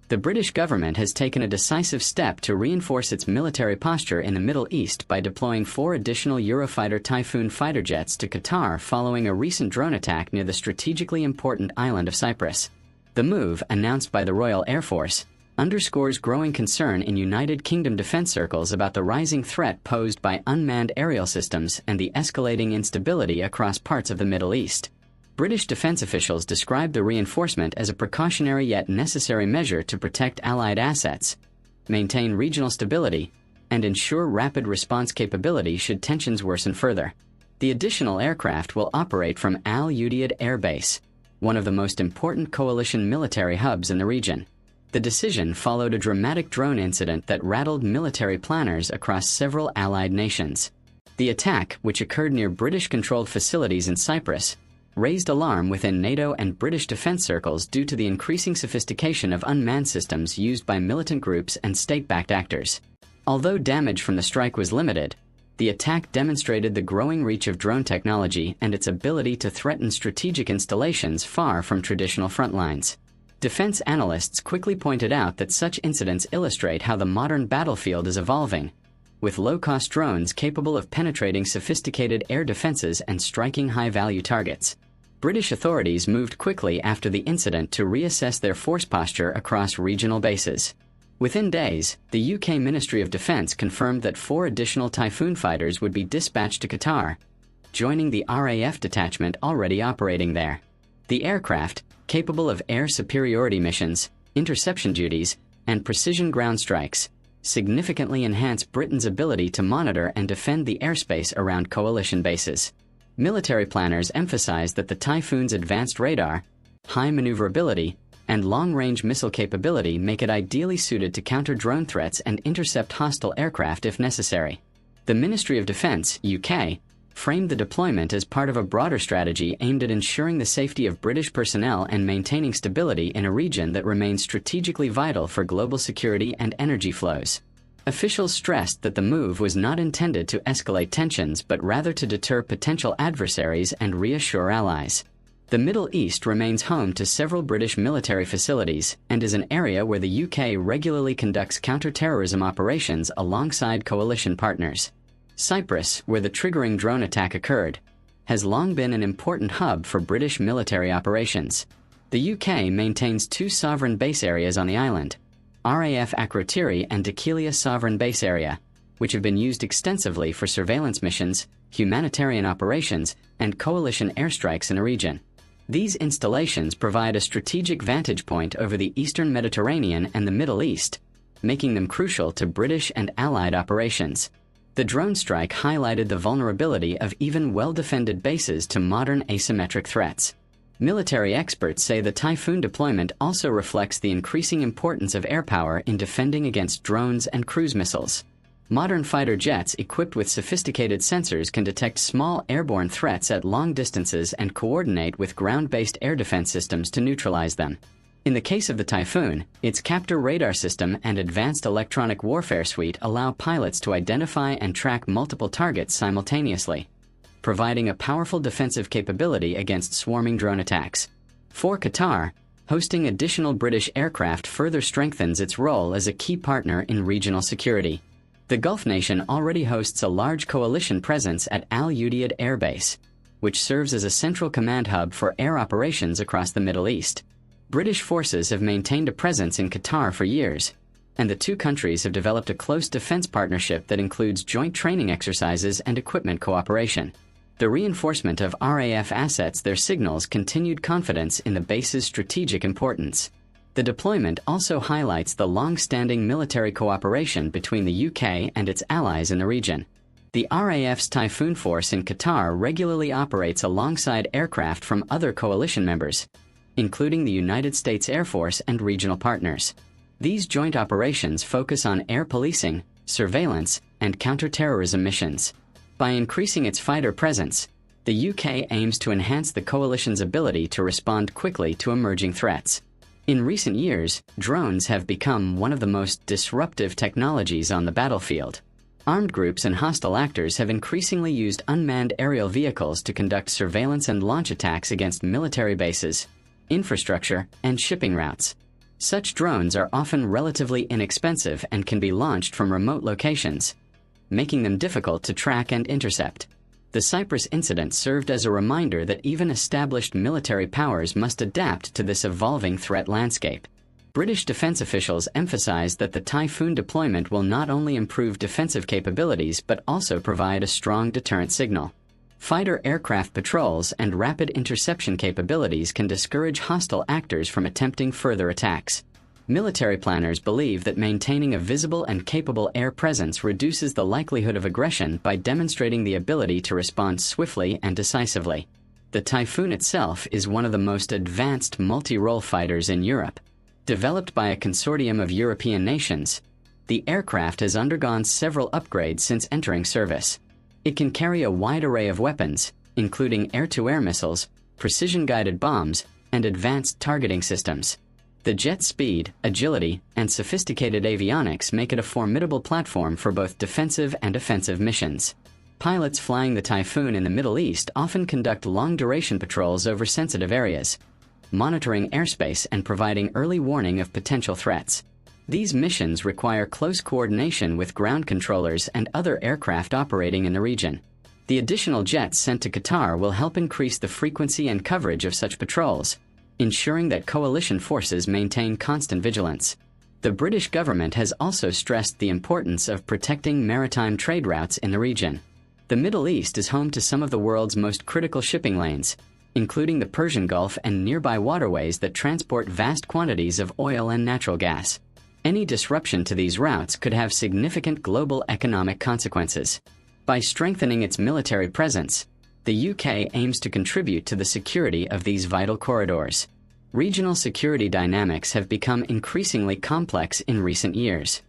The British government has taken a decisive step to reinforce its military posture in the Middle East by deploying 4 additional Eurofighter Typhoon fighter jets to Qatar following a recent drone attack near the strategically important island of Cyprus. The move, announced by the Royal Air Force, underscores growing concern in United Kingdom defense circles about the rising threat posed by unmanned aerial systems and the escalating instability across parts of the Middle East. British defense officials described the reinforcement as a precautionary yet necessary measure to protect Allied assets, maintain regional stability, and ensure rapid response capability should tensions worsen further. The additional aircraft will operate from Al Udeid Air Base, one of the most important coalition military hubs in the region. The decision followed a dramatic drone incident that rattled military planners across several Allied nations. The attack, which occurred near British-controlled facilities in Cyprus, raised alarm within NATO and British defense circles due to the increasing sophistication of unmanned systems used by militant groups and state-backed actors. Although damage from the strike was limited, the attack demonstrated the growing reach of drone technology and its ability to threaten strategic installations far from traditional front lines. Defense analysts quickly pointed out that such incidents illustrate how the modern battlefield is evolving, with low-cost drones capable of penetrating sophisticated air defenses and striking high-value targets. British authorities moved quickly after the incident to reassess their force posture across regional bases. Within days, the UK Ministry of Defence confirmed that 4 additional Typhoon fighters would be dispatched to Qatar, joining the RAF detachment already operating there. The aircraft, capable of air superiority missions, interception duties, and precision ground strikes, significantly enhance Britain's ability to monitor and defend the airspace around coalition bases. Military planners emphasize that the Typhoon's advanced radar, high maneuverability, and long-range missile capability make it ideally suited to counter drone threats and intercept hostile aircraft if necessary. The Ministry of Defence, UK, framed the deployment as part of a broader strategy aimed at ensuring the safety of British personnel and maintaining stability in a region that remains strategically vital for global security and energy flows. Officials stressed that the move was not intended to escalate tensions but rather to deter potential adversaries and reassure allies. The Middle East remains home to several British military facilities and is an area where the UK regularly conducts counter-terrorism operations alongside coalition partners. Cyprus, where the triggering drone attack occurred, has long been an important hub for British military operations. The UK maintains 2 sovereign base areas on the island, RAF Akrotiri and Dhekelia Sovereign Base Area, which have been used extensively for surveillance missions, humanitarian operations, and coalition airstrikes in the region. These installations provide a strategic vantage point over the Eastern Mediterranean and the Middle East, making them crucial to British and Allied operations. The drone strike highlighted the vulnerability of even well-defended bases to modern asymmetric threats. Military experts say the Typhoon deployment also reflects the increasing importance of air power in defending against drones and cruise missiles. Modern fighter jets equipped with sophisticated sensors can detect small airborne threats at long distances and coordinate with ground-based air defense systems to neutralize them. In the case of the Typhoon, its Captor radar system and advanced electronic warfare suite allow pilots to identify and track multiple targets simultaneously, providing a powerful defensive capability against swarming drone attacks. For Qatar, hosting additional British aircraft further strengthens its role as a key partner in regional security. The Gulf nation already hosts a large coalition presence at Al Udeid Air Base, which serves as a central command hub for air operations across the Middle East. British forces have maintained a presence in Qatar for years, and the 2 countries have developed a close defense partnership that includes joint training exercises and equipment cooperation. The reinforcement of RAF assets there signals continued confidence in the base's strategic importance. The deployment also highlights the long-standing military cooperation between the UK and its allies in the region. The RAF's Typhoon force in Qatar regularly operates alongside aircraft from other coalition members, including the United States Air Force and regional partners. These joint operations focus on air policing, surveillance, and counter-terrorism missions. By increasing its fighter presence, the UK aims to enhance the coalition's ability to respond quickly to emerging threats. In recent years, drones have become one of the most disruptive technologies on the battlefield. Armed groups and hostile actors have increasingly used unmanned aerial vehicles to conduct surveillance and launch attacks against military bases, infrastructure, and shipping routes. Such drones are often relatively inexpensive and can be launched from remote locations, making them difficult to track and intercept. The Cyprus incident served as a reminder that even established military powers must adapt to this evolving threat landscape. British defense officials emphasized that the Typhoon deployment will not only improve defensive capabilities but also provide a strong deterrent signal. Fighter aircraft patrols and rapid interception capabilities can discourage hostile actors from attempting further attacks. Military planners believe that maintaining a visible and capable air presence reduces the likelihood of aggression by demonstrating the ability to respond swiftly and decisively. The Typhoon itself is one of the most advanced multi-role fighters in Europe. Developed by a consortium of European nations, the aircraft has undergone several upgrades since entering service. It can carry a wide array of weapons, including air-to-air missiles, precision-guided bombs, and advanced targeting systems. The jet's speed, agility, and sophisticated avionics make it a formidable platform for both defensive and offensive missions. Pilots flying the Typhoon in the Middle East often conduct long-duration patrols over sensitive areas, monitoring airspace and providing early warning of potential threats. These missions require close coordination with ground controllers and other aircraft operating in the region. The additional jets sent to Qatar will help increase the frequency and coverage of such patrols, ensuring that coalition forces maintain constant vigilance. The British government has also stressed the importance of protecting maritime trade routes in the region. The Middle East is home to some of the world's most critical shipping lanes, including the Persian Gulf and nearby waterways that transport vast quantities of oil and natural gas. Any disruption to these routes could have significant global economic consequences. By strengthening its military presence, the UK aims to contribute to the security of these vital corridors. Regional security dynamics have become increasingly complex in recent years.